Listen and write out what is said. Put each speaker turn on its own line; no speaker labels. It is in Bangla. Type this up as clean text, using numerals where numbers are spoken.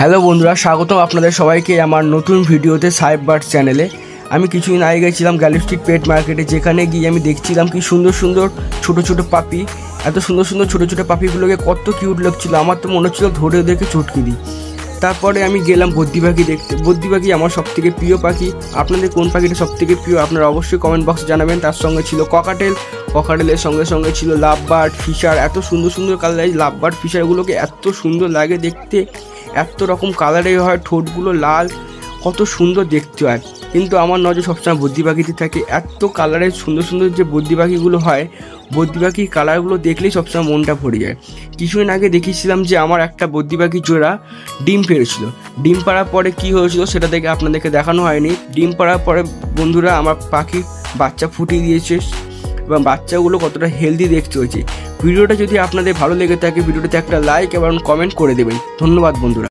হ্যালো বন্ধুরা, স্বাগতম আপনাদের সবাইকে আমার নতুন ভিডিওতে সাহেব বার্ড চ্যানেলে। আমি কিছুদিন আগে গেছিলাম গ্যালি স্ট্রিট পেট মার্কেটে, যেখানে গিয়ে আমি দেখছিলাম কি সুন্দর সুন্দর ছোটো ছোটো পাপি। এত সুন্দর সুন্দর ছোটো ছোটো পাপিগুলোকে কত কিউট লাগছিলো, আমার তো মনে হচ্ছিলো ধরে ওদেরকে চটকে দিই। তারপরে আমি গেলাম বদ্রি পাখি দেখতে। বদ্রি পাখি আমার সবথেকে প্রিয় পাখি। আপনাদের কোন পাখিটা সবথেকে প্রিয় আপনারা অবশ্যই কমেন্ট বক্সে জানাবেন। তার সঙ্গে ছিল ককাটেল, ককাটেলের সঙ্গে সঙ্গে ছিল লাভ বার্ড, ফিশার। এত সুন্দর সুন্দর কালার, লাভ বার্ড ফিশারগুলোকে এত সুন্দর লাগে দেখতে, এত রকম কালারের হয়, ঠোঁটগুলো লাল, কত সুন্দর দেখতে হয়। কিন্তু আমার নজর সবসময় বদ্রি পাখিতে থাকে। এত কালারের সুন্দর সুন্দর যে বদ্রি পাখিগুলো হয়, বদ্রি পাখির কালারগুলো দেখলেই সবসময় মনটা ভরে যায়। কিছুদিন আগে দেখিয়েছিলাম যে আমার একটা বদ্রি পাখি জোড়া ডিম পেড়েছিল। ডিম পাড়ার পরে কী হয়েছিল সেটা দেখে আপনাদেরকে দেখানো হয়নি। ডিম পাড়ার পরে বন্ধুরা আমার পাখি বাচ্চা ফুটিয়ে দিয়েছে এবং বাচ্চাগুলো কতটা হেলদি দেখতে হয়েছে। ভিডিওটা যদি আপনাদের ভালো লেগে থাকে, ভিডিওটাতে একটা লাইক এবং কমেন্ট করে দেবেন। ধন্যবাদ বন্ধুরা।